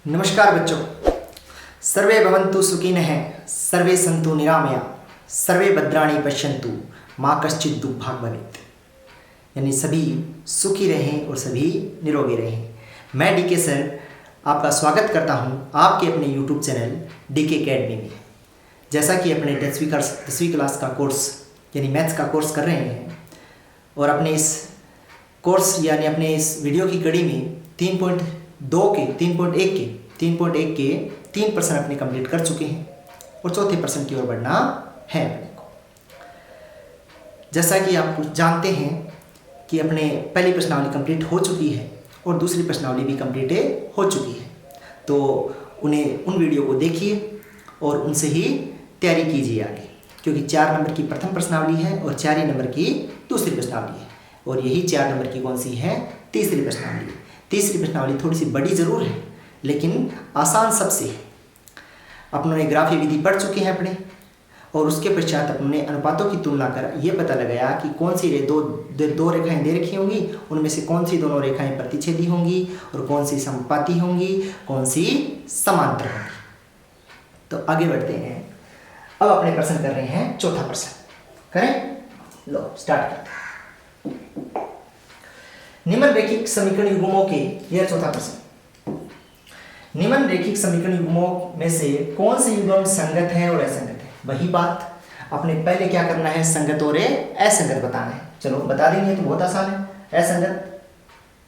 नमस्कार बच्चों, सर्वे भवन्तु सुखिनः, सर्वे सन्तु निरामया, सर्वे भद्राणि पश्यन्तु, माँ कश्चित् दुर्भाग् भवेत्। यानी सभी सुखी रहें और सभी निरोगी रहें। मैं डीके सर आपका स्वागत करता हूँ आपके अपने यूट्यूब चैनल डीके अकेडमी में। जैसा कि अपने 10वीं क्लास का कोर्स यानी मैथ्स का कोर्स कर रहे हैं और अपने इस कोर्स यानी अपने इस वीडियो की कड़ी में 3.1 के 3% अपने कंप्लीट कर चुके हैं और चौथे % की ओर बढ़ना है अपने को। जैसा कि आप जानते हैं कि अपने पहली प्रश्नावली कंप्लीट हो चुकी है और दूसरी प्रश्नावली भी कंप्लीट हो चुकी है, तो उन वीडियो को देखिए और उनसे ही तैयारी कीजिए आगे, क्योंकि 4 नंबर की प्रथम प्रश्नावली है और 4 ही नंबर की दूसरी प्रश्नावली है और यही 4 नंबर की कौन सी है, तीसरी प्रश्नावली। तीसरी प्रश्नावली थोड़ी सी बड़ी ज़रूर है लेकिन आसान सबसे है। अपनों ने ग्राफी विधि पढ़ चुके हैं अपने, और उसके पश्चात अपनों ने अनुपातों की तुलना कर ये पता लगाया कि कौन सी दो रेखाएं दे रखी होंगी, उनमें से कौन सी दोनों रेखाएं प्रतिच्छेदी होंगी और कौन सी समपाती होंगी, कौन सी समांतर होंगी। तो आगे बढ़ते हैं। अब अपने प्रश्न कर रहे हैं चौथा प्रश्न। करें, लो स्टार्ट करते हैं। निम्न रैखिक समीकरण युग्मों के, यह चौथा प्रश्न, निम्न रैखिक समीकरण युग्मों में से कौन से युग्म संगत है और असंगत है। वही बात अपने पहले क्या करना है, संगत और असंगत बताना है। चलो बता देंगे तो बहुत आसान है। असंगत,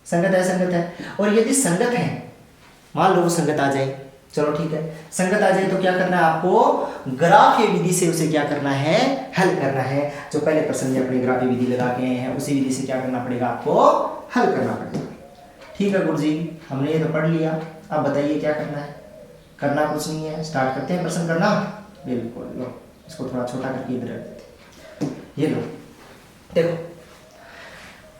संगत असंगत है, और यदि संगत है, मान लो वो संगत आ जाए, चलो ठीक है, संगत आ जाए तो क्या करना है आपको, ग्राफीय विधि से उसे क्या करना है, हल करना है। जो पहले प्रश्न में अपने ग्राफीय विधि लगा के हैं उसी विधि से क्या करना पड़ेगा, आपको हल करना पड़ेगा। ठीक है गुरुजी, हमने ये तो पढ़ लिया, अब बताइए क्या करना है। करना कुछ नहीं है, स्टार्ट करते हैं प्रश्न करना। बिल्कुल, लो इसको थोड़ा छोटा करके इधर रख देते हैं। ये लो देखो,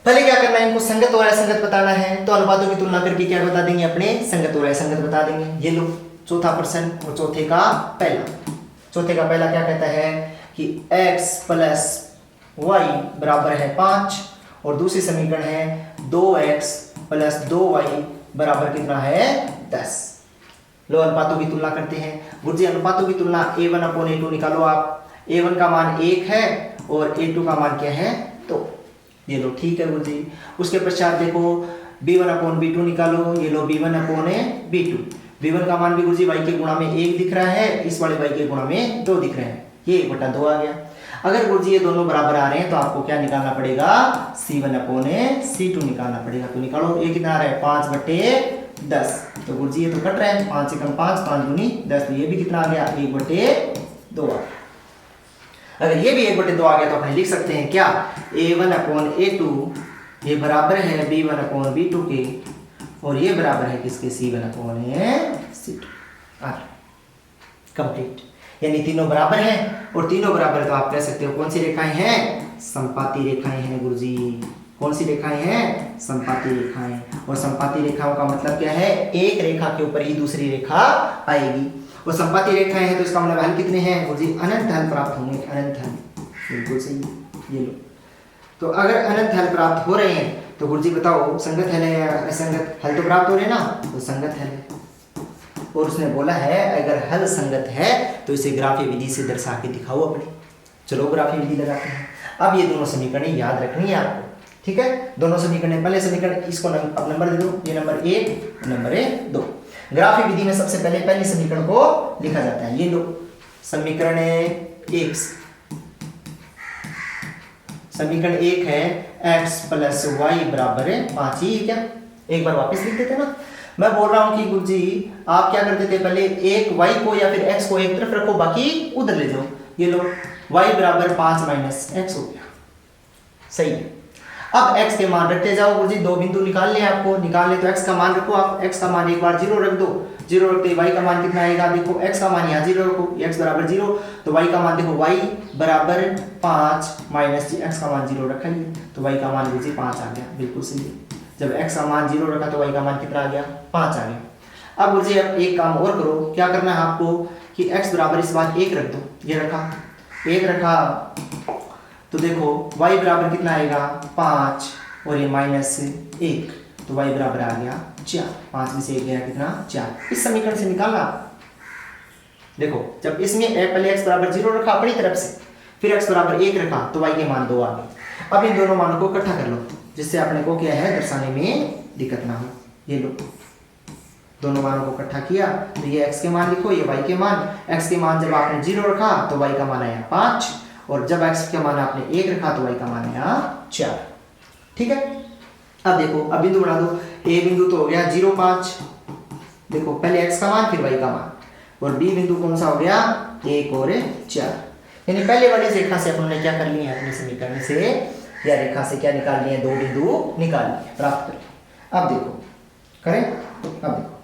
पहले क्या करना है, इनको संगत और असंगत बताना है, तो अनुपातों की तुलना करके क्या बता देंगे, अपने संगत और असंगत बता देंगे। ये लो चौथा प्रश्न, और चौथे का पहला क्या कहता है कि x + y = 5, और दूसरी समीकरण है 2x + 2y बराबर कितना है, 10। लो अनुपातों की तुलना करते हैं। गुरुजी अनुपातों की तुलना a1/a2 निकालो आप। a1 का मान 1 है और a2 का मान क्या है, 2। ये लो ठीक है गुरुजी। उसके पश्चात देखो b1/b2 निकालो। ये लो b1/b2। b1 का मान भी गुरुजी y के गुणा में 1 दिख रहा है, इस वाले y के गुणा में 2 दिख रहे हैं, ये 1/2 आ गया। अगर गुरुजी ये दोनों बराबर आ रहे हैं तो आपको क्या निकालना पड़ेगा, c1/c2 निकालना पड़ेगा। तो निकालो, ये कितना आ रहा है, 5/10। तो गुरुजी ये तो कट रहा है, 5 से कम 5, 5 दूनी 10, तो ये भी कितना आ गया, 1/2 आ गया। अगर ये भी 1/2 आ गया तो अपन लिख सकते हैं क्या, a1/a2 ये बराबर है b1/b2 के, और ये बराबर है किसके, c1/c2। कंप्लीट, यानी तीनों बराबर हैं, और तीनों बराबर तो आप कह सकते हो कौन सी रेखाएं हैं, समपाती रेखाएं हैं गुरुजी। कौन सी रेखाएं हैं, समपाती रेखाएं। और समपाती रेखाओं का मतलब क्या है, एक रेखा के ऊपर ही दूसरी रेखा आएगी, और समपाती रेखाएं हैं तो इसका मतलब हल कितने हैं गुरुजी, अनंत हल प्राप्त होंगे, अनंत हल। बिल्कुल सही। ये लो, तो अगर अनंत हल प्राप्त हो रहे हैं तो गुरुजी बताओ संगत हल है या असंगत हल, तो प्राप्त हो रहे हैं ना, तो संगत हल है। और उसने बोला है अगर हल संगत है तो इसे ग्राफीय विधि से दर्शा के दिखाओ अपने। चलो ग्राफीय विधि लगाते हैं। अब ये दोनों समीकरण याद रखनी है आपको, ठीक है। दोनों समीकरण, पहले समीकरण इसको अब नंबर दे दो, ये नंबर 1, नंबर 2। ग्राफीय विधि में सबसे पहले पहले समीकरण को लिखा जाता है। ये लो समीकरण 1, समीकरण 1 है x + y = 5 ही क्या, एक बार वापस लिख देते ना। मैं बोल रहा हूं कि गुरुजी आप क्या करते थे, पहले एक y को या फिर x को एक तरफ रखो, बाकी उधर ले जाओ। ये लो y = 5 - x हो गया, सही है। अब x के मान रखते जाओ गुरुजी, 2 बिंदु निकाल ले, आपको निकाल ले तो x का मान रखो आप। x का मान एक बार 0 रख दो, 0 रखते y का मान कितना आएगा, देखो x का मान यहाँ 0 रखो, x = 0, तो y का मान देखो y = 5 - x का मान 0 रखा ही, तो y का मान गुरुजी 5 आ गया। बिल्कुल सही। जब x का मान 0 रखा तो y का मान कितना आ गया, 5 आ गया। अब मुझे अब एक काम और करो, क्या करना है आपको कि x बराबर इस बार 1 रख दो। ये रखा, 1 रखा, तो देखो y बराबर कितना आएगा, 5 और ये -1, तो y बराबर आ गया 4। 5 में से 1 गया कितना 4। इस समीकरण से निकालना। देखो जब इसमें पहले x बराबर 0 रखा अपनी तरफ से, फिर x बराबर 1 रखा तो y के मान 2 आ गए। अब इन दोनों मानों को इकट्ठा कर लो, जिससे अपने को क्या है दर्शाने में दिक्कत ना हो। ये लो दोनों मानों को इकट्ठा किया तो ये x के मान लिखो, ये y के मान। x के मान जब आपने 0 रखा तो y का मान आया 5, और जब x का मान आपने 1 रखा तो y का मान आया 4। ठीक है। अब देखो अब बिंदु बना दो। a बिंदु तो हो गया 0 5, देखो पहले x का मान फिर y का मान, और b बिंदु कौन सा हो गया 1 और 4। यानी पहले वाली रेखा से अपन ने क्या कर लिया है, अपने समीकरण से या रेखा से क्या निकाल लिए, 2 बिंदु निकाल लिए, प्राप्त कर लिए। अब देखो करें, अब देखो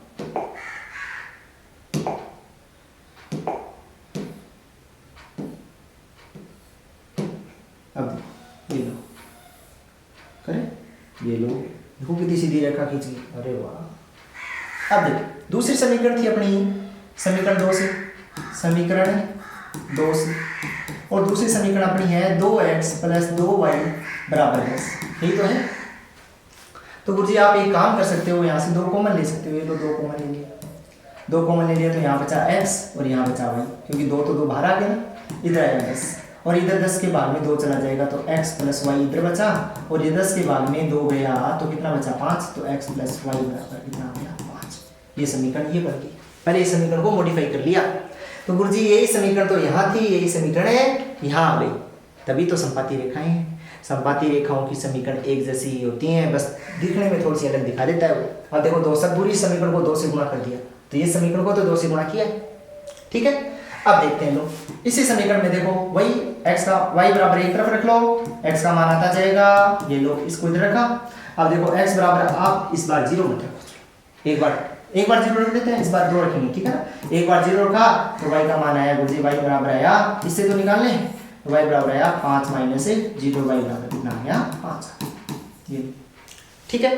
अब ये लो करें, ये लो देखो कितनी सीधी रेखा खींच गई, अरे वाह। अब देखो दूसरी समीकरण थी अपनी समीकरण 2 से, समीकरण 2 से, और दूसरी समीकरण अपनी है 2x प्लस 2y बराबर 10, यही तो है। तो गुरुजी आप एक काम कर सकते हो, यहाँ से 2 कॉमन ले सकते हो। ये तो 2 कॉमन ले लिया, 2 कॉमन ले लिया तो यहाँ बचा x और यहाँ बचा y, क्योंकि 2 तो 2 बाहर आ गया ना, इधर आएगा 10 और इधर 10 के भाग में 2 चला जाएगा तो x प्लस y इधर बचा, और ये 10 के भाग में 2 गया तो कितना बचा 5, तो x प्लस y बराबर कितना हो गया 5। ये समीकरण ये बन गई। पहले इस समीकरण को मॉडिफाई कर लिया, तो गुरुजी यही समीकरण तो यहाँ थी, यही समीकरण है यहाँ आ गई, तभी तो संपाती रेखाएं हैं। संपाती रेखाओं की समीकरण एक जैसी ही होती हैं, बस दिखने में थोड़ी सी अलग दिखा देता है वो। अब देखो 2 सब पूरी समीकरण को 2 से गुणा कर दिया, तो ये समीकरण को तो 2 से गुणा किया, ठीक है। अब देखते हैं लोग इसी समीकरण में, देखो वही x का y बराबर एक तरफ रख लो, x का मान आता जाएगा, ये लो इसको इधर रखा। अब देखो x बराबर, आप इस बार 0 मत रखो, एक बार 0 रख देते हैं, इस बार 2 रखेंगे, ठीक है ना। एक बार 0 रखा तो y का मान आया गुरुजी, y बराबर आया, इससे तो निकाल लें, y बराबर आया 5 माइनस 0, y बराबर कितना आ गया 5, ये ठीक है।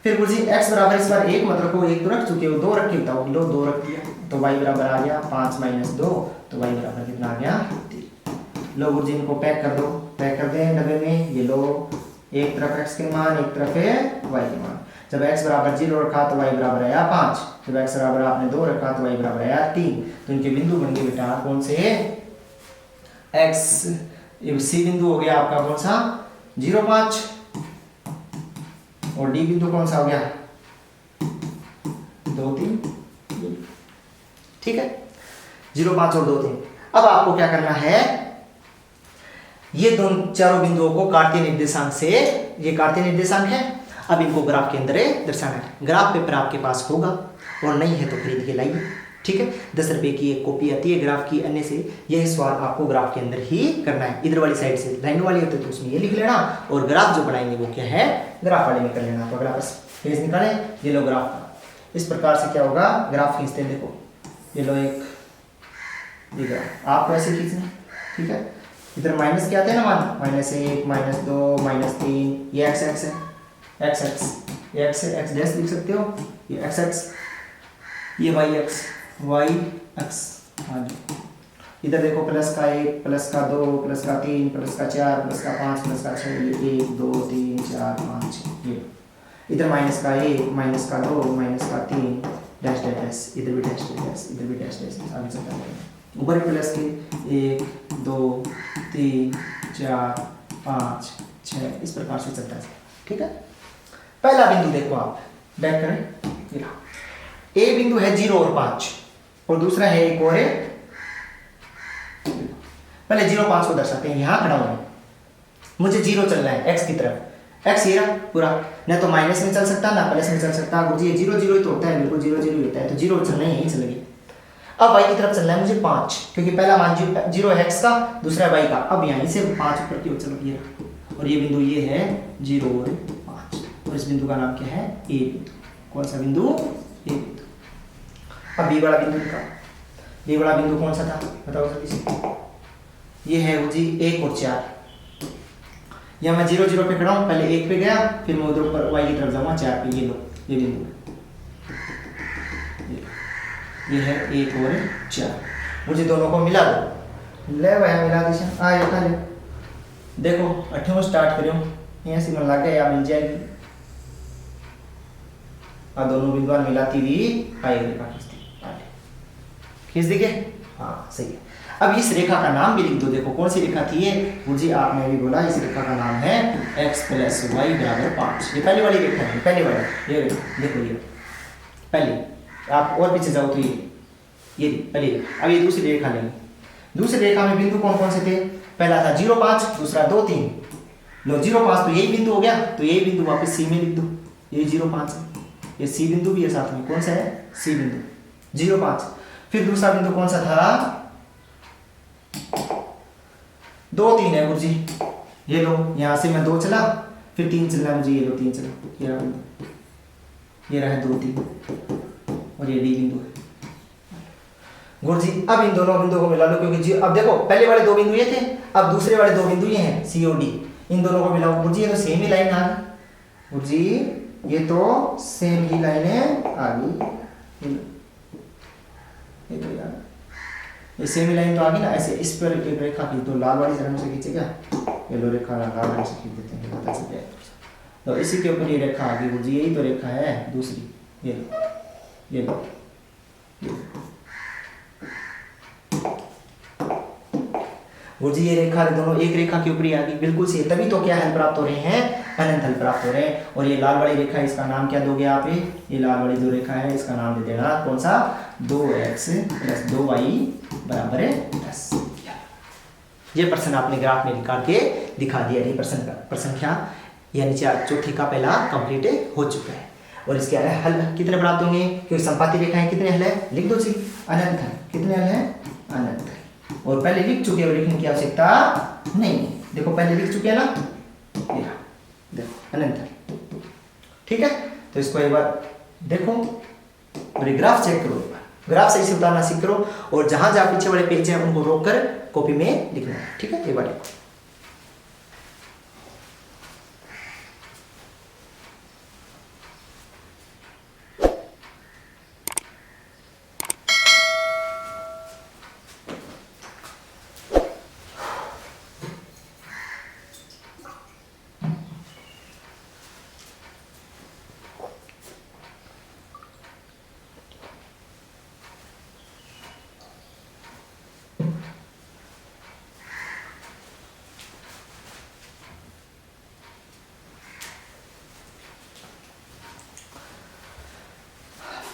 फिर गुरुजी x बराबर इस बार 1 मत रखो, 1 तो रख चुके हो, 2 रख के बताओ, लो 2 रख दिया तो y बराबर आ गया 5 माइनस 2, तो y बराबर कितना आ गया 3। लो गुरुजी इनको पैक कर दो, पैक कर दें डब्बे में, ये लो एक तरफ x के मान, एक तरफ है y के मान। जब x बराबर 0 रखा तो y बराबर आया 5, जब x बराबर आपने 2 रखा तो y बराबर आया 3। तो इनके बिंदु बन गए बेटा कौन से, x सी बिंदु हो गया आपका कौन सा 0 5, और डी बिंदु कौन सा हो गया 2 3, ठीक है 0 5 और 2 3। अब आपको क्या करना है, ये दोनों चारों बिंदुओं को काटते निर्देशांक से, ये काटते निर्देशांक है, अब इनको ग्राफ के अंदर दर्शाना है। ग्राफ पेपर आपके पास होगा और नहीं है तो खरीद के लाइए, ठीक है। 10 रुपए की एक कॉपी आती है ग्राफ की, अन्य से यह सवाल आपको ग्राफ के अंदर ही करना है। इधर वाली साइड से लाइन वाली होती है तो उसमें ये लिख लेना, और ग्राफ जो बनाएंगे वो क्या है ग्राफ वाले में कर लेना। तो अगर आप पेज निकालें, ये लो ग्राफ का, इस प्रकार से क्या होगा ग्राफ खींचते हैं, देखो ये लो एक ये ग्राफ आपको ऐसे खींचना, ठीक है। इधर माइनस क्या आते हैं ना मान, -1 -2 -3, ये x x है, x x ये x है, x डैश लिख सकते हो, ये x x, ये y x y x, हाँ जी। इधर देखो प्लस का 1 प्लस का 2 प्लस का 3 प्लस का 4 प्लस का 5 प्लस का 6, ये 1 2 3 4 5 6, ये इधर माइनस का 1 माइनस का 2 माइनस का 3 डैश डैश डैश, इधर भी डैश डैश, इधर भी डैश डैश, आगे चलता है। ऊपर प्लस के 1 2 3 4 5 6, इस प्रकार से चलता है, ठीक है। पहला बिंदु देखो आप बैक करें, ए बिंदु है 0 और 5, और दूसरा है 1 और 1। पहले 0 5 को दर्शाते हैं, यहां खड़ा हूं मुझे 0 चलना है x की तरफ, x ये रहा पूरा, ना तो माइनस में चल सकता ना प्लस में चल सकता, गुरुजी 0 0 ही तो होता है, बिल्कुल 0 0 ही होता है, तो 0 चलना है, यहीं चलेगी। अब y की तरफ चलना है मुझे 5, क्योंकि पहला मान 0 है x का, दूसरा y का। अब यहीं से 5 ऊपर की ओर चलो, ये और ये बिंदु ये है 0 और 5, और इस बिंदु का नाम क्या है a बिंदु। कौन सा बिंदु, a बिंदु। अब b बड़ा बिंदु का, b बड़ा बिंदु कौन सा था बताओ जल्दी से, ये है जी 1 और 4। यहाँ मैं 0 0 पे खड़ा हूँ, पहले 1 पे गया, फिर मैं उधर ऊपर y की तरफ जाऊंगा 4 पे, ये लो ये बिंदु, ये है 1 और 4। मुझे दोनों को मिला दो, ले भैया मिला दिशा, आ ये खा ले, देखो 8वां स्टार्ट करो, यहाँ से मन लग गया या मिल जाएगी, और दोनों बिंदुओं मिलाती हुई एक रेखा खींच दी क्या? हाँ सही है। अब इस रेखा का नाम भी लिख दो। देखो कौन सी रेखा थी ये गुरुजी, आपने भी बोला इस रेखा का नाम है x + y = 5। ये पहली वाली रेखा है, पहली वाली ये देखो, ये पहली। आप और पीछे जाओ तो ये पहली। अब ये दूसरी रेखा लेंगे। दूसरी रेखा में बिंदु कौन कौन से थे? पहला था 0 5, दूसरा 2 3। लो 0 5 तो यही बिंदु हो गया, तो यही बिंदु वापस सी में लिख दो। ये 0 5 है, ये सी बिंदु भी है साथ में। कौन सा है? सी बिंदु 0 5। फिर दूसरा बिंदु कौन सा था? 2 3 है गुरुजी। ये लो यहां से मैं 2 चला, फिर 3 चलना मुझे। ये लो 3 चला, ये रहा बिंदु, ये रहा 2 3 और ये डी बिंदु है गुरुजी। अब इन दोनों बिंदुओं को मिला लो, क्योंकि अब देखो पहले वाले 2 बिंदु ये थे, अब दूसरे वाले 2 बिंदु ये हैं सी और डी। इन दोनों को मिलाओ गुरुजी, ये तो सेम ही लाइन आ गई गुरुजी, ये तो सेम ही लाइनें आ गई। ये तो यार ये सेम ही लाइन तो आ गई ना। ऐसे इस पर एक रेखा खींच दो, लाल वाली जरा से खींचे क्या? ये लो रेखा लाल वाली से खींच देते हैं, पता चल जाए। तो इसी के ऊपर ये रेखा आ गई गुरुजी, यही तो रेखा है दूसरी। ये लो ये लो गुरुजी, ये रेखा दोनों एक रेखा के ऊपर ही आ गई, बिल्कुल सही। तभी तो क्या हल प्राप्त हो रहे हैं? अनंत हल प्राप्त हो रहे हैं। और ये लाल वाली रेखा है, इसका नाम क्या दोगे आप? ये लाल वाली जो रेखा है इसका नाम दे देना कौन सा? 2x + 2y = 10। ये प्रश्न आपने ग्राफ में निकाल के दिखा दिया। ये प्रश्न क्या यानी चौथी का पहला कंप्लीट हो चुका है। और इसके हल कितने प्राप्त होंगे? क्योंकि संपाती रेखाएं कितने हल है? लिख दो जी, अनंत हल। कितने हल है? अनंत हल। और पहले लिख चुके हो, लिखने की आवश्यकता नहीं। देखो पहले लिख चुके हैं ना, देखो अनंत हल। ठीक है, तो इसको एक बार देखो और ये ग्राफ चेक करो। ग्राफ सही से उतारना सीख करो, और जहां जहां पीछे वाले पेज हैं उनको रोक कर कॉपी में लिखना है। ठीक है, एक बार लिखो।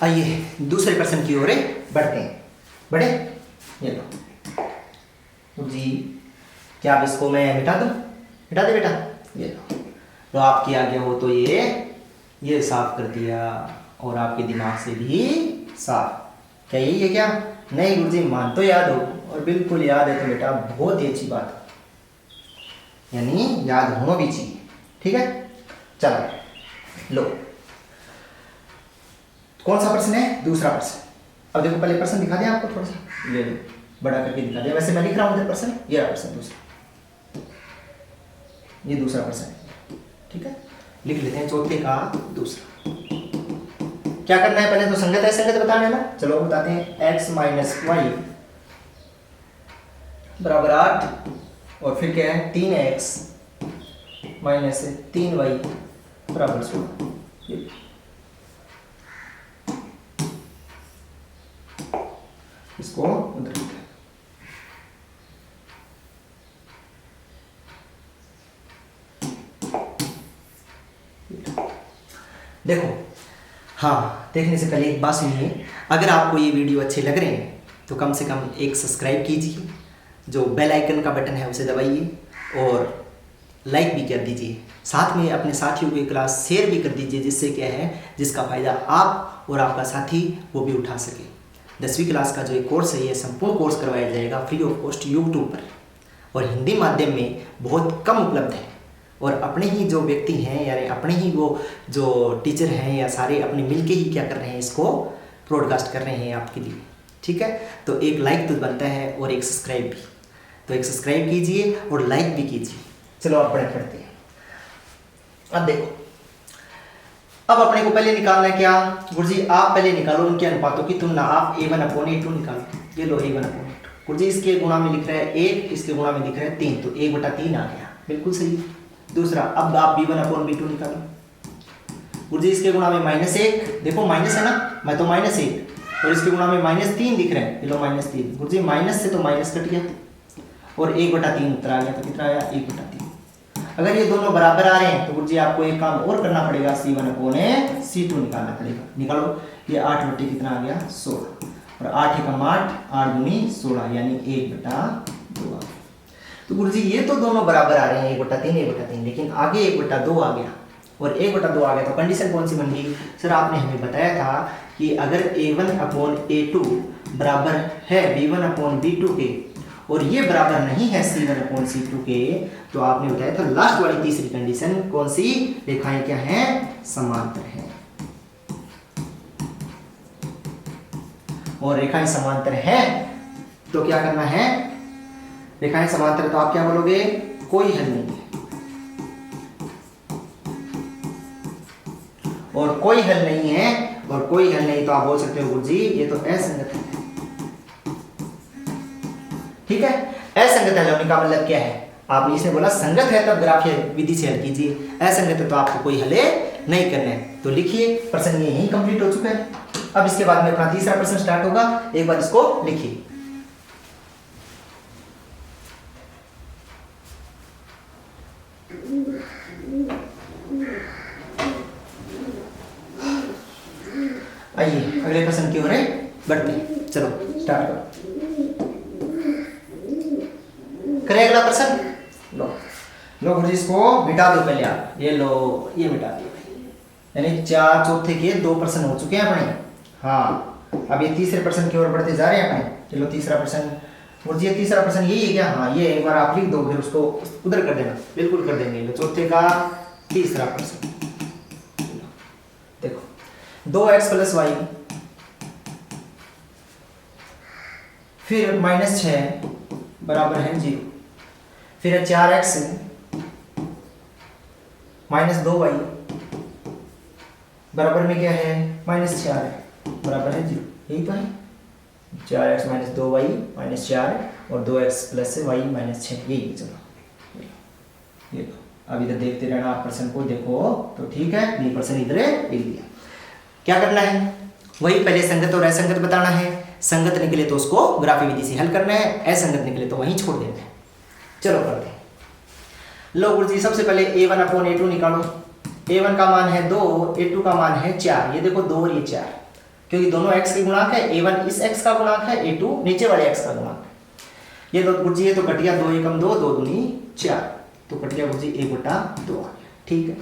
आइए दूसरे प्रश्न की ओर बढ़ते हैं। बढ़े? ये लो जी, क्या अब इसको मैं मिटा दूं? मिटा दे बेटा। ये लो, तो आपकी आगे हो तो ये साफ कर दिया, और आपके दिमाग से भी साफ। क्या यही है क्या? नहीं गुरुजी, मान तो याद हो, और बिल्कुल याद है तो बेटा बहुत ही अच्छी बात, यानी याद होना भी चाहिए। ठीक है, चलो लो, कौन सा प्रश्न है? दूसरा प्रश्न। अब देखो पहले प्रश्न दिखा दिया आपको, थोड़ा सा ये बड़ा करके दिखा दिया। वैसे मैं लिख रहा हूँ इधर प्रश्न, ये रहा प्रश्न दूसरा, ये दूसरा प्रश्न है। ठीक है, लिख लेते हैं चौथे का दूसरा। क्या करना है? पहले तो संगत है, संगत बताने ना। चलो बताते हैं। x - y = 8, और फिर क्या है? 3x - 3y = 16। इसको उधर देखो। हाँ, देखने से पहले एक बात सुनिए। अगर आपको ये वीडियो अच्छे लग रहे हैं तो कम से कम एक सब्सक्राइब कीजिए, जो बेल आइकन का बटन है उसे दबाइए, और लाइक भी कर दीजिए। साथ में अपने साथियों को क्लास शेयर भी कर दीजिए, जिससे क्या है, जिसका फ़ायदा आप और आपका साथी वो भी उठा सके। 10वीं क्लास का जो एक कोर्स है, ये संपूर्ण कोर्स करवाया जाएगा फ्री ऑफ कॉस्ट यूट्यूब पर, और हिंदी माध्यम में बहुत कम उपलब्ध है। और अपने ही जो व्यक्ति हैं, यानी अपने ही वो जो टीचर हैं या सारे अपने मिलके ही क्या कर रहे हैं, इसको ब्रॉडकास्ट कर रहे हैं आपके लिए। ठीक है, तो एक लाइक तो बनता है, और एक सब्सक्राइब भी। तो एक सब्सक्राइब कीजिए और लाइक भी कीजिए। चलो आप बड़े करते हैं। अब देखो, अब अपने को पहले निकालना है क्या? गुरुजी आप पहले निकालो उनके अनुपातों की तुलना। आप a1/a2 निकालो। ये लो a1/a2। गुरुजी इसके गुणा में लिख रहा है 1, इसके गुणा में लिख रहा है 3, तो 1/3 आ गया। बिल्कुल सही। दूसरा, अब आप b1/b2 निकालो। गुरुजी इसके गुणा में -1, देखो माइनस है ना, मैं तो -1 और इसके गुणा में -3 दिख रहे हैं, ये लो -3। गुरुजी माइनस से तो माइनस कट गया और 1/3 उत्तर आ गया, तो कितना आया 1/3। अगर ये दोनों बराबर आ रहे हैं तो गुरुजी आपको एक काम और करना पड़ेगा, C1/C2 निकालना पड़ेगा। निकालो, ये 8 कितना आ गया 16 और 8 एकम 8, 8 दूनी 16 यानी 1/2 आ गया। तो गुरुजी ये तो दोनों बराबर आ रहे हैं 1/3 1/3, लेकिन आगे 1/2 आ गया और 1/2 आ गया तो कंडीशन कौन सी बन गई? सर आपने हमें बताया था कि अगर A1/A2 बराबर है B1/B2 के और ये बराबर नहीं है C1/C2 के, तो आपने बताया था लास्ट वाली तीसरी कंडीशन कौन सी? रेखाएं क्या हैं? समांतर हैं। और रेखाएं समांतर हैं तो क्या करना है? रेखाएं समांतर तो आप क्या बोलोगे? कोई हल नहीं है। और कोई हल नहीं है, और कोई हल नहीं तो आप बोल सकते हो गुरुजी ये तो असंगत है। ठीक है, असंगत है होने का मतलब क्या है? आपने इसने बोला संगत है तब ग्राफीय विधि से हल कीजिए, असंगत है तो आपको कोई हल नहीं करना है। तो लिखिए, प्रश्न ये यही कंप्लीट हो चुका है। अब इसके बाद में अपना तीसरा प्रश्न स्टार्ट होगा, एक बार इसको लिखिए। आइए अगले प्रश्न की ओर बढ़ते हैं। चलो स्टार्ट करो, करें अगला प्रश्न। लो गुरुजी इसको मिटा दो पहले आप, ये लो ये मिटा दो, यानी 4 चौथे के 2 प्रश्न हो चुके हैं अपने। हाँ, अब ये तीसरे प्रश्न की ओर बढ़ते जा रहे हैं अपने। चलो तीसरा प्रश्न, गुरुजी ये तीसरा प्रश्न यही है क्या? हाँ, ये एक बार आप लिख दो, फिर उसको उधर कर देना, बिल्कुल कर देंगे। चौथे का तीसरा प्रश्न देखो, 2x + y फिर -6 बराबर है 0, फिर 4x -2y बराबर में क्या है? -4 है, बराबर है 0। यही तो है, 4x - 2y -4 और 2x + y -6, यही। चलो ये तो अब इधर देखते रहना आप प्रश्न को, देखो तो ठीक है। ये प्रश्न इधर लिख दिया। क्या करना है? वही पहले संगत और असंगत बताना है। संगत निकले तो उसको ग्राफी विधि से हल करना है, असंगत निकले तो वहीं छोड़ देना है। चलो करते हैं। लो गुरुजी सबसे पहले A1/A2 निकालो। A1 का मान है 2, A2 का मान है 4। ये देखो 2 और ये 4, क्योंकि दोनों x के गुणांक है। A1 इस x का गुणांक है, A2 नीचे वाले x का गुणांक है। ये तो गुरुजी ये तो कट गया, 2 एकम 2, 2 दूनी 4, तो कट गया गुरुजी 1/2 आ गया। ठीक है,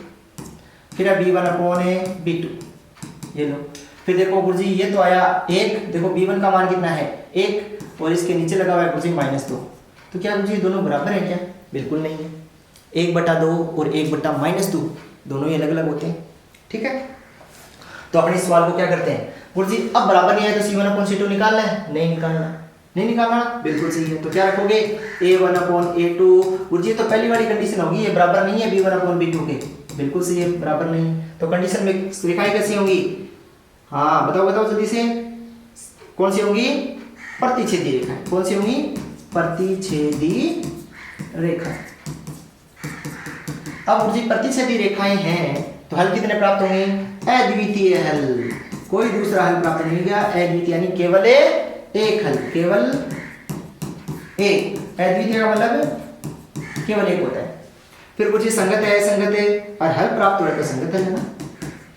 फिर है B1/B2, ये लो। फिर देखो गुरुजी ये तो आया 1, देखो B1 का मान कितना है 1 और इसके नीचे लगा हुआ है गुरुजी -2, तो क्या गुरुजी दोनों बराबर है क्या? बिल्कुल नहीं है। 1/2 और 1/-2 दोनों ही अलग अलग होते हैं। ठीक है, तो अपने इस सवाल को क्या करते हैं गुरुजी, अब बराबर नहीं है तो C1/C2 निकालना है? नहीं निकालना, नहीं निकालना, बिल्कुल सही है। तो क्या रखोगे? A1/A2। गुरुजी तो पहली वाली कंडीशन होगी, ये बराबर नहीं है B1/B2 के, बिल्कुल सही है, बराबर नहीं। तो कंडीशन में रेखाएं कैसी होंगी? हाँ बताओ बताओ जल्दी से, कौन सी होंगी? प्रतिच्छेदी रेखाएं। कौन सी होंगी? प्रतिच्छेदी रेखाएं। अब गुरुजी प्रतिच्छेदी रेखाएं हैं तो हल कितने प्राप्त होंगे? अद्वितीय हल, कोई दूसरा हल प्राप्त नहीं होगा। अद्वितीय यानी केवल एक हल, केवल एक। अद्वितीय का मतलब केवल एक होता है। फिर गुरुजी संगत है, संगत है, और हल प्राप्त हो रहा है तो संगत है ना।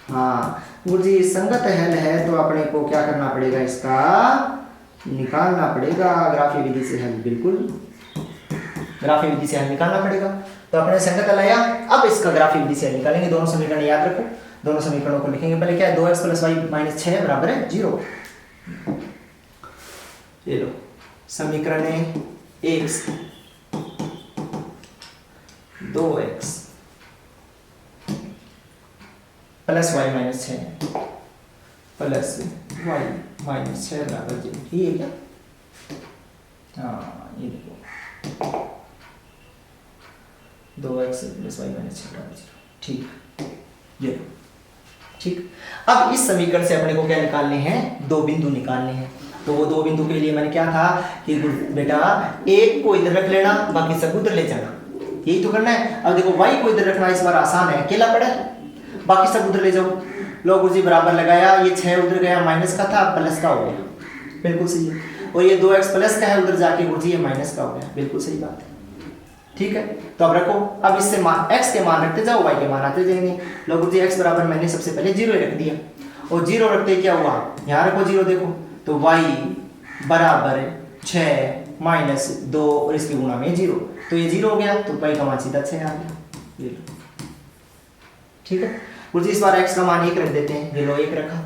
हाँ गुरुजी संगत हल है तो अपने को क्या करना पड़ेगा? इसका निकालना पड़ेगा ग्राफीय विधि से हल, बिल्कुल ग्राफीय विधि से हल निकालना पड़ेगा। तो अपने संगत हल आया, अब इसका ग्राफीय विधि से हल निकालेंगे। दोनों समीकरण याद रखो, दोनों समीकरणों को लिखेंगे। पहले क्या है? 2x + y -6 बराबर है 0। ये लो समीकरण है 1 2x + y -6 + y -6 बराबर 0। ठीक है क्या? हाँ ये देखो 2x + y -6 बराबर 0। ठीक, ये ठीक। अब इस समीकरण से अपने को क्या निकालने हैं? 2 बिंदु निकालने हैं। तो वो 2 बिंदु के लिए मैंने क्या था कि बेटा एक को इधर रख लेना, बाकी सब उधर ले जाना, यही तो करना है। अब देखो y को इधर रखना इस बार आसान है, अकेला पड़ा है। बाकी सब उधर ले जाओ। लो गुरुजी बराबर लगाया, ये 6 उधर गया, माइनस का था प्लस का हो गया, बिल्कुल सही है। और ये 2x प्लस का है, उधर जाके गुरुजी ये माइनस का हो गया, बिल्कुल सही बात है। ठीक है, तो अब रखो, अब इससे x के मान रखते जाओ, y के मान आते जाएंगे। लो गुरुजी x बराबर मैंने सबसे पहले 0 रख दिया, और 0 रखते क्या हुआ, यहाँ रखो 0, देखो तो y बराबर 6 माइनस 2 और इसके गुणा में 0, तो ये 0 हो गया, तो y का मान सीधा 6 आ गया। ठीक है गुरुजी, इस बार x का मान 1 रख देते हैं, ये लो 1 रखा,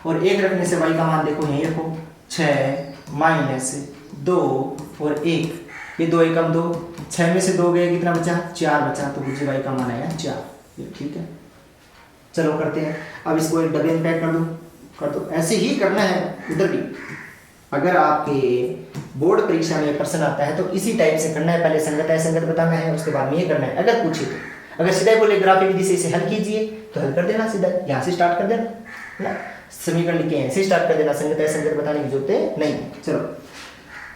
और 1 रखने से y का मान देखो यहीं रखो, 6 माइनस 2 और 1, ये 2 एकम 2, 6 में से 2 गए, कितना बचा, 4 बचा, तो गुरुजी y का मान आया 4। ये ठीक है, चलो करते हैं। अब इसको एक डबल इम्पैक्ट कर दो, ऐसे ही करना है उधर भी। अगर आपके बोर्ड परीक्षा में प्रश्न आता है तो इसी टाइप से करना है, पहले संगत असंगत बताना है, उसके बाद में ये करना है। अगर पूछे तो अगर सीधा बोले ग्राफिक विधि से इसे हल कीजिए तो हल कर देना, सीधा यहाँ से स्टार्ट कर देना ना, समीकरण लिखे हैं ऐसे स्टार्ट कर देना, संगत असंगत बताने की जरूरत नहीं। चलो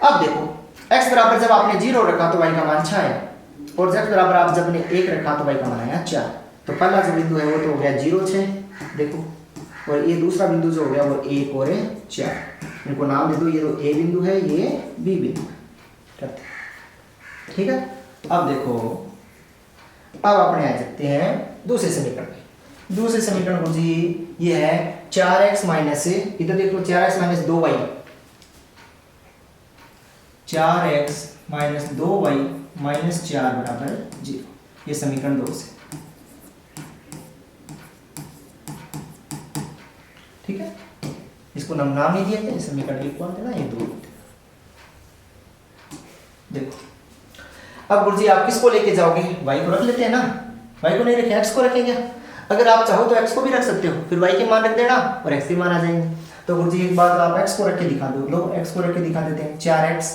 अब देखो, x बराबर जब आपने 0 रखा तो y का मान 6 आया, और z बराबर आप जब ने 1 रखा तो y का मान आया 4। तो पहला जो बिंदु है वो तो हो गया 0 6, देखो, और ये दूसरा बिंदु जो हो गया वो 1 और 4, इनको नाम दे दो, ये तो a बिंदु है, ये b बिंदु है, करते। ठीक है, अब देखो, अब अपने आ सकते हैं दूसरे समीकरण पे। दूसरे समीकरण को जी ये है 4x माइनस, इधर देखो 4x minus 2y, 4x minus 2y minus 4 बराबर 0, ये समीकरण 2 से। ठीक है, इसको नाम नहीं दिया गया, समीकरण 1 कौन देना, ये 2। देखो अब गुरुजी आप किसको लेके जाओगे, y को रख लेते हैं ना, y को नहीं रखे x को रखेंगे। अगर आप चाहो तो x को भी रख सकते हो, फिर y के मान रख देना और x के मान आ जाएंगे। तो गुरुजी एक बात आप x को रख के दिखा दो, लो x को रख के दिखा देते हैं। 4x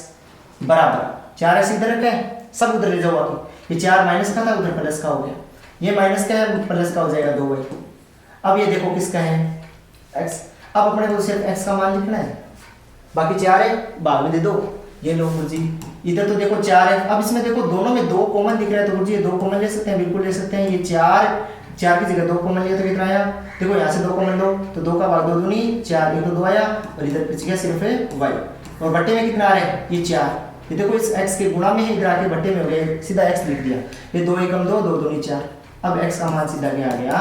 बराबर 4x इधर रखा है, सब उधर ले जाओ आके, ये 4 माइनस का था उधर प्लस का हो गया, ये माइनस का है प्लस का हो जाएगा 2y। अब ये देखो किसका है, x। अब अपने को सिर्फ x का मान लिखना है, बाकी 4 है बाद में दे दो। ये लो गुरुजी, इधर तो देखो 4 है, अब इसमें देखो दोनों में 2 कॉमन दिख रहा है, तो गुरुजी ये 2 कॉमन ले सकते हैं, बिल्कुल ले सकते हैं। ये 4 की जगह 2 कॉमन लिया तो कितना आया, देखो यहाँ से 2 कॉमन लो तो 2 का भाग 2 दूनी 4, ये तो 2 आया, और इधर बच गया सिर्फ y, और बट्टे में कितना आ रहा है, ये 4। ये देखो इस x के गुणा में ही इधर आके बट्टे में हो गया, सीधा x लिख दिया, ये 2 एकम 2, 2 दूनी 4। अब x का मान सीधा क्या आ गया,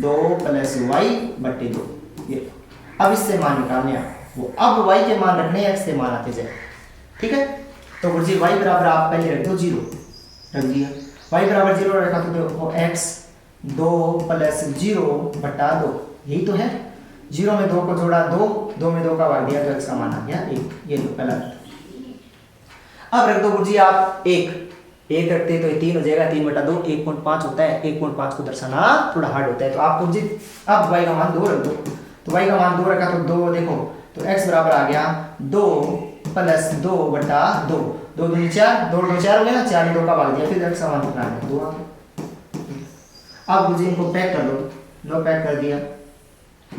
2 प्लस y बट्टे 2। ये अब इससे मान निकालने वो, अब y के मान रखने x के मान आते जाए। ठीक है, तो गुरुजी y बराबर आप पहले रख दो 0, रख दिया, y बराबर 0 रखा तो देखो x 2 प्लस 0 बटा 2, यही तो है। 0 में 2 को जोड़ा 2, 2 में 2 का भाग दिया तो x का मान आ गया 1। ये लो पहला। अब रख दो गुरुजी आप 1 रखते तो ये 3 हो जाएगा, 3 बटा 2 1.5 होता है, 1.5 को दर्शाना थोड़ा हार्ड होता है, तो आप गुरुजी अब y का मान 2 रख दो, तो y का मान 2 रखा तो 2 देखो, तो x बराबर आ गया 2 प्लस 2 बटा 2, 2 दूनी 4, 2 2 4 हो गया ना, 4 2 का भाग दिया, फिर x का मान कितना आ गया 2 आ गया। अब गुरुजी इनको पैक कर दो, लो पैक कर दिया,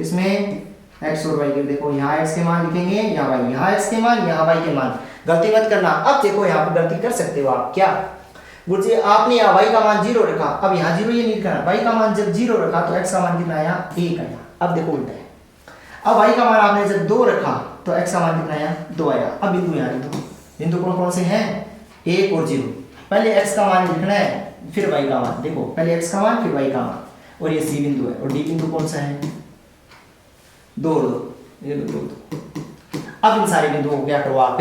इसमें x और y के देखो, यहाँ x के मान लिखेंगे, यहाँ y, यहाँ x के मान, यहाँ y के मान, गलती मत करना। अब देखो यहाँ पर गलती कर सकते हो आप, क्या गुरुजी आपने यहाँ y का मान 0 रखा, अब यहाँ 0 ये नहीं करना, y का मान जब 0 रखा तो x का मान कितना आया 1 आया। अब देखो उल्टा है, अब y का मान आपने जब 2 रखा तो x का मान कितना आया 2 आया। अब बिंदु यहाँ लिख दो, बिंदु कौन कौन से हैं 1 और 0, पहले x का मान लिखना है फिर y का मान, देखो पहले x का मान फिर y का मान, और ये c बिंदु है, और d बिंदु कौन सा है 2 2, ये 2 2। अब इन सारे बिंदुओं को क्या करो आप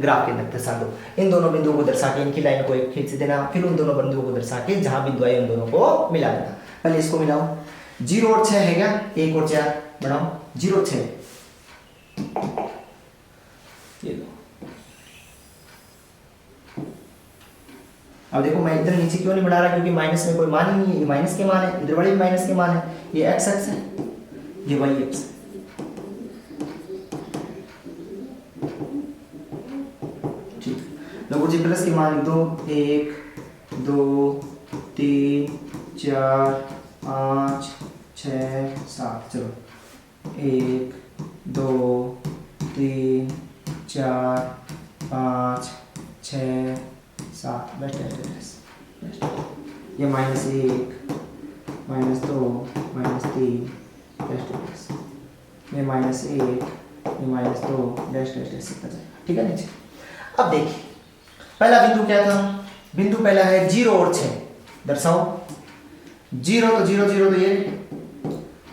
ग्राफ के अंदर दर्शा दो, इन दोनों बिंदुओं को दर्शा के इनकी लाइन को एक खींच देना, फिर उन दोनों बिंदुओं को दर्शा के जहां बिंदु आए उन दोनों को मिला देना। पहले इसको मिलाओ, 0 और 6 है क्या, 1 और 4 बढ़ाओ, 0 6, ये लो। अब देखो मैं इधर नीचे क्यों नहीं बढ़ा रहा, क्योंकि माइनस में कोई मान ही नहीं है, ये माइनस के मान है, इधर बड़े भी माइनस के मान है, ये x एक्स है, ये y एक्स है। गुरुजी प्लस के मान लिख दो, 1 2 3 4 5 6 7, चलो 1 2 3 4 5 6 7, बेस्ट है, ये -1 -2 -3 डैश डैश, ये -1 ये -2 डैश डैश डैश लिखा जाएगा, ठीक है नीचे। अब देखिए पहला बिंदु क्या था, बिंदु पहला है 0 और 6, दर्शाओ 0 तो 0 0 तो ये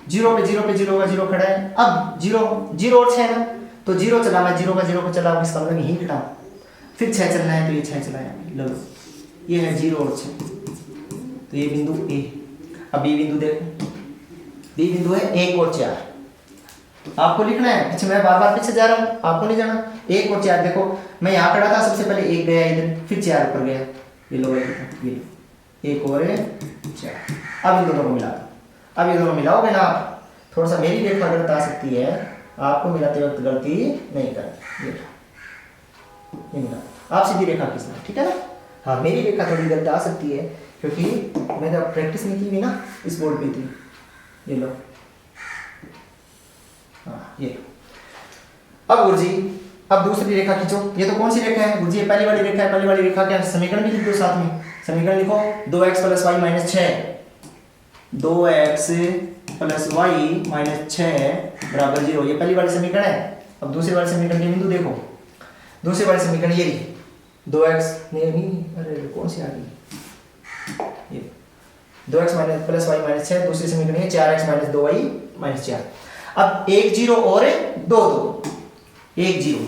0 पे 0 पे 0 का 0 खड़ा है। अब 0 0 और 6 है ना, तो 0 चलाना, 0 का 0 को चलाओ, इसका मतलब यहीं खड़ा। फिर 6 चलना है तो ये 6 चलाया, लो ये है 0 और 6, तो ये बिंदु ए। अब बी बिंदु देखो, बी बिंदु है 1 और 4, आपको लिखना है, पीछे मैं बार बार पीछे जा रहा हूँ, आपको नहीं जाना। 1 और 4 देखो, मैं यहाँ खड़ा था, सबसे पहले 1 गया इधर, फिर 4 ऊपर गया, ये लो ये 1 और 4। अब इन दोनों को मिला दो, अब ये दोनों मिलाओगे ना आप, थोड़ा सा मेरी रेखा गलत आ सकती है, आपको मिलाते वक्त गलती नहीं करनी, ये मिला, आप सीधी रेखा खींचना, ठीक है ना। हाँ मेरी रेखा थोड़ी गलत आ सकती है, क्योंकि मैंने प्रैक्टिस नहीं की हुई ना इस बोर्ड पे थी, ये लो, हाँ ये लो। अब गुरुजी अब दूसरी रेखा खींचो, ये तो कौन सी रेखा है गुरुजी, ये पहली वाली रेखा है, पहली वाली रेखा क्या समीकरण भी लिख दो साथ में, समीकरण लिखो 2x + y - 6, 2x + y - 6 = 0, ये पहली वाली समीकरण है। अब दूसरी वाली समीकरण के बिंदु देखो, दूसरी वाली समीकरण ये रही 2x नहीं अरे कौन सी आ गई, ये 2x + y - 6, दूसरी समीकरण है 4x - 2y - 4। अब 1 0 और 2 2, 1 0,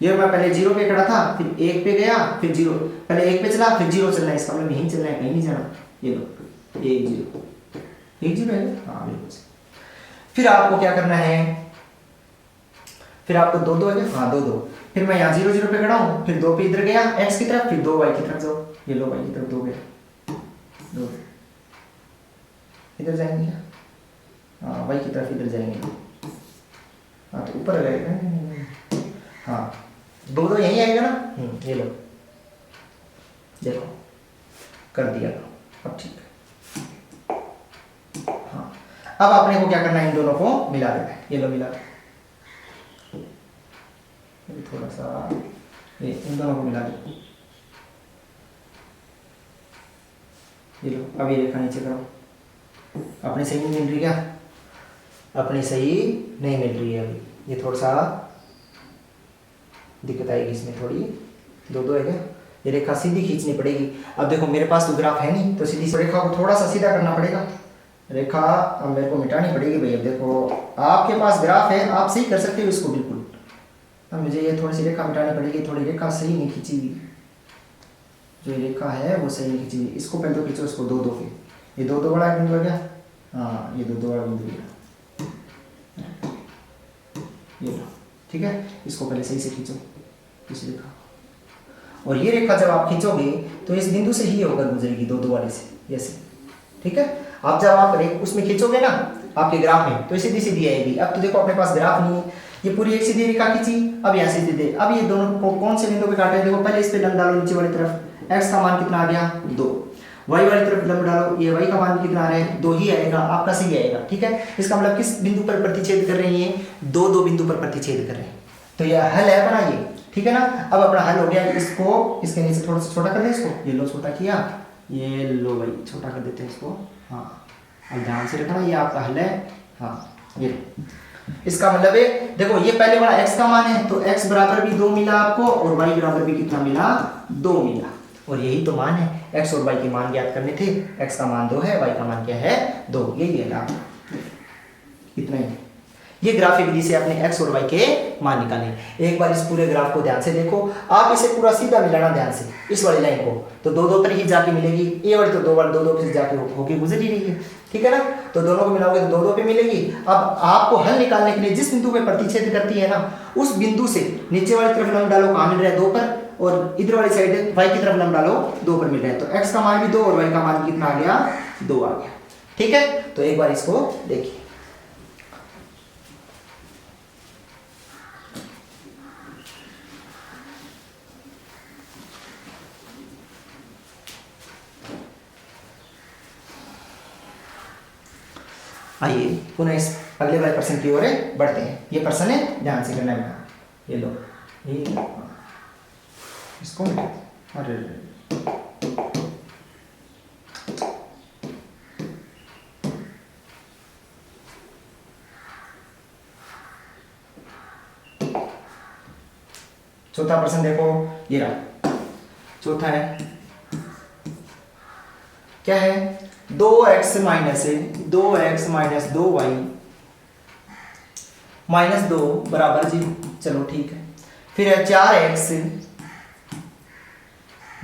ये मैं पहले 0 पे खड़ा था, फिर 1 पे गया, फिर 0, पहले 1 पे चला, फिर 0 चलना है, इसका मतलब यहीं चलना है, कहीं नहीं जाना, ये लो 1 0 1 0 है, हाँ बिल्कुल। फिर आपको क्या करना है, फिर आपको 2 2 है, हाँ 2 2, फिर मैं यहाँ 0 0 पे खड़ा हूँ, फिर 2 पे इधर गया x की तरफ, फिर 2 y की तरफ जाओ, ये लो y की तरफ 2 गया, 2 इधर जाएंगे क्या, हाँ y की तरफ इधर जाएंगे, हाँ तो ऊपर रहेगा, हाँ 2 2 यहीं आएगा ना, ये लो देखो कर दिया, अब ठीक है। हाँ अब आपने को क्या करना है, इन दोनों को मिला देना है, ये लो मिला, थोड़ा सा ये इन दोनों को मिला दो, ये लो। अब ये रेखा नीचे करो, अपनी सही नहीं मिल रही क्या, अपनी सही नहीं मिल रही है अभी, ये थोड़ा सा दिक्कत आएगी इसमें, थोड़ी 2 2 है क्या, ये रेखा सीधी खींचनी पड़ेगी। अब देखो मेरे पास तो ग्राफ है नहीं, तो सीधी रेखा को थोड़ा सा सीधा करना पड़ेगा, रेखा अब मेरे को मिटानी पड़ेगी भैया। देखो आपके पास ग्राफ है, आप सही कर सकते हो इसको बिल्कुल, अब मुझे ये थोड़ी सी रेखा मिटानी पड़ेगी, थोड़ी रेखा सही नहीं खींची हुई, जो रेखा है वो सही नहीं खींची हुई, इसको पहले तो खींचो, इसको 2 2 पे, ये 2 2 बड़ा बिंदु है क्या, हाँ ये 2 2 बड़ा बिंदु है, ये लो ठीक है, इसको पहले सही से खींचो इस रेखा, और ये रेखा जब आप खींचोगे तो इस बिंदु से ही होकर गुजरेगी 2 2 वाले से, ऐसे ठीक है। अब जब आप उसमें खींचोगे ना आपके ग्राफ में, तो सीधी सीधी आएगी। अब तो देखो अपने पास ग्राफ नहीं है, ये पूरी एक सीधी रेखा खींची, अब यहाँ से सीधे, अब ये दोनों को कौन से बिंदु पे काटे, देखो पहले इस पे लंब डालो नीचे वाली तरफ, x का मान कितना आ गया 2, y वाली तरफ लंब डालो, ये y का मान कितना आ रहा है 2 ही आएगा, आपका सही आएगा, ठीक है। इसका मतलब किस बिंदु पर प्रतिच्छेद कर रही है, 2 2 बिंदु पर प्रतिच्छेद कर रहे हैं, तो यह हल है अपना ये, ठीक है ना। अब अपना हल हो गया, इसको इसके नीचे थोड़ा सा छोटा कर दे, इसको ये लो छोटा किया, ये लो भाई छोटा कर देते हैं इसको, हाँ अब ध्यान से रखना, ये आपका हल है, हाँ ये इसका मतलब है देखो ये पहले वाला x का मान है, तो x बराबर भी 2 मिला आपको, और y बराबर भी कितना मिला 2 मिला, और यही तो मान है, x और y के मान ज्ञात करने थे, x का मान 2 है, y का मान क्या है 2, यही है ना, इतना ही। ये ग्राफिक विधि से अपने x और y के मान निकालें। एक बार इस पूरे ग्राफ को ध्यान से देखो, आप इसे पूरा सीधा मिलाना ध्यान से, इस वाली लाइन को तो 2 2 पर ही जाके मिलेगी, ये वाली तो 2 बार 2 2 पे जाके होके गुजर ही रही है, ठीक है ना। तो दोनों को मिलाओगे तो 2 2 पे मिलेगी। अब आपको हल निकालने के लिए जिस बिंदु पे प्रतिच्छेद करती है ना, उस बिंदु से नीचे वाली तरफ लंब डालो, कहाँ मिल रहा है 2 पर, और इधर वाली साइड y की तरफ लंब डालो 2 पर मिल रहा है, तो x का मान भी 2 और y का मान कितना आ गया 2 आ गया, ठीक है। तो एक बार इसको देखिए, आइए पुनः इस अगले वाले प्रश्न की ओर बढ़ते हैं। ये प्रश्न है, ध्यान से करना है, ये लो ये इसको अरे चौथा प्रश्न देखो, ये रहा चौथा है, क्या है, 2x माइनस 2y माइनस 2 बराबर 0, चलो ठीक है। फिर है 4x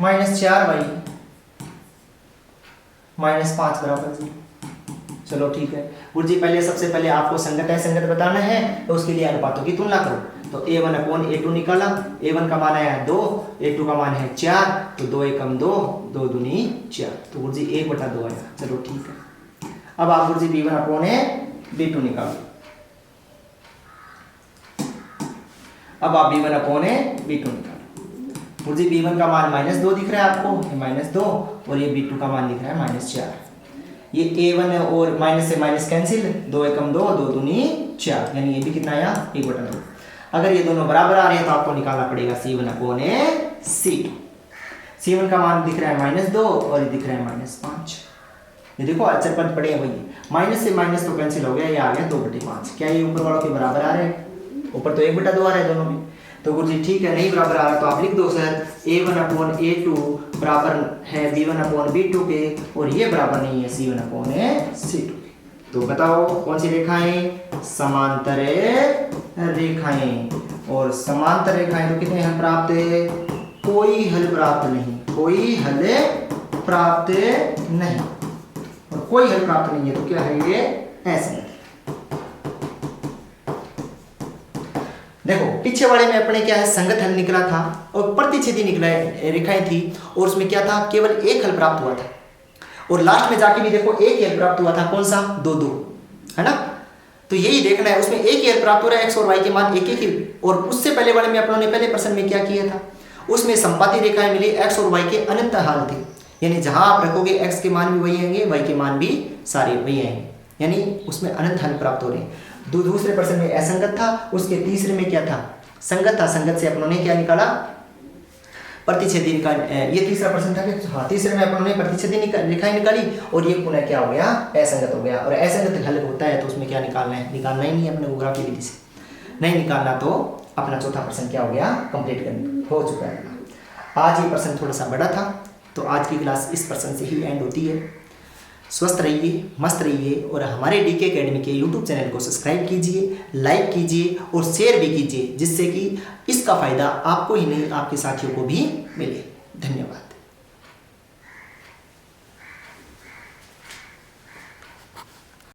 माइनस 4y माइनस 5 बराबर 0, चलो ठीक है। गुरु जी पहले सबसे पहले आपको संगत है संगत बताना है, तो उसके लिए अनुपातों की तुलना करो। तो a1/a2 निकाला, a1 का मान आया 2, a2 का मान है 4, तो 2 एकम 2, 2 दूनी 4, तो गुरु जी 1/2 आया, चलो ठीक है। अब आप गुरु जी b1/b2 निकालो। अब आप b1/b2 निकालो। गुरु जी b1 का मान -2 दिख रहा है आपको, -2, और ये b2 का मान दिख रहा है -4। ये a1 और माइनस से माइनस कैंसिल, 2 एकम 2, 2 दूनी 4, यानी ये भी कितना आया 1/2। अगर ये दोनों बराबर आ रहे हैं तो आपको निकालना पड़ेगा c1/c2। c1 का मान दिख रहा है -2 और ये दिख रहा है -5। ये देखो अचर पद पड़े हैं वही, माइनस से माइनस तो कैंसिल हो गया, ये आ गया 2/5। क्या ये ऊपर वालों के बराबर आ रहे हैं? ऊपर तो 1/2 आ रहा है दोनों में। तो गुरु जी ठीक है, नहीं बराबर आ रहा तो आप लिख दो सर a1/a2 बराबर है b1/b2 के, और ये बराबर नहीं है c1/c2 के। तो बताओ कौन सी रेखाएं? समांतर रेखाएं। और समांतर रेखाएं तो कितने हल प्राप्त है? कोई हल प्राप्त नहीं, कोई हल प्राप्त नहीं, और कोई हल प्राप्त नहीं है तो क्या है ये? ऐसे देखो पीछे वाले में अपने क्या है संगत हल निकला था और प्रतिच्छेदी निकला रेखाएं थी, और उसमें क्या था? केवल एक हल प्राप्त हुआ था। और लास्ट में जाके भी देखो एक ही हल प्राप्त हुआ था, कौन सा? 2 है ना। तो यही देखना है, उसमें एक ही हल प्राप्त हो रहा है, x और y के मान एक ही। और उससे पहले वाले में अपनों ने पहले प्रश्न में क्या किया था? उसमें संपाती रेखाएं मिली, x और y के अनंत हाल थे, यानी जहां आप रखोगे x के मान भी वही आएंगे, y के मान भी सारे वही आएंगे, यानी उसमें अनंत हल प्राप्त हो रहे हैं। दूसरे प्रश्न में असंगत था, उसके तीसरे में क्या था? संगत था। संगत से अपनों ने क्या निकाला? प्रतिच्छेदी निकाल। ये तीसरा प्रश्न था कि हाँ, तीसरे में अपनों ने प्रतिच्छेदी रेखाएं निकाली, और ये पुनः क्या हो गया? असंगत हो गया। और असंगत हल होता है तो उसमें क्या निकालना है? निकालना ही नहीं अपने ग्राफ की विधि से नहीं निकालना, तो अपना चौथा प्रश्न क्या हो गया? कंप्लीट करना हो चुका है। आज ये प्रश्न थोड़ा सा बड़ा था, तो आज की क्लास इस प्रश्न से ही एंड होती है। स्वस्थ रहिए, मस्त रहिए, और हमारे डीके एकेडमी के यूट्यूब चैनल को सब्सक्राइब कीजिए, लाइक कीजिए और शेयर भी कीजिए, जिससे कि इसका फ़ायदा आपको ही नहीं आपके साथियों को भी मिले। धन्यवाद।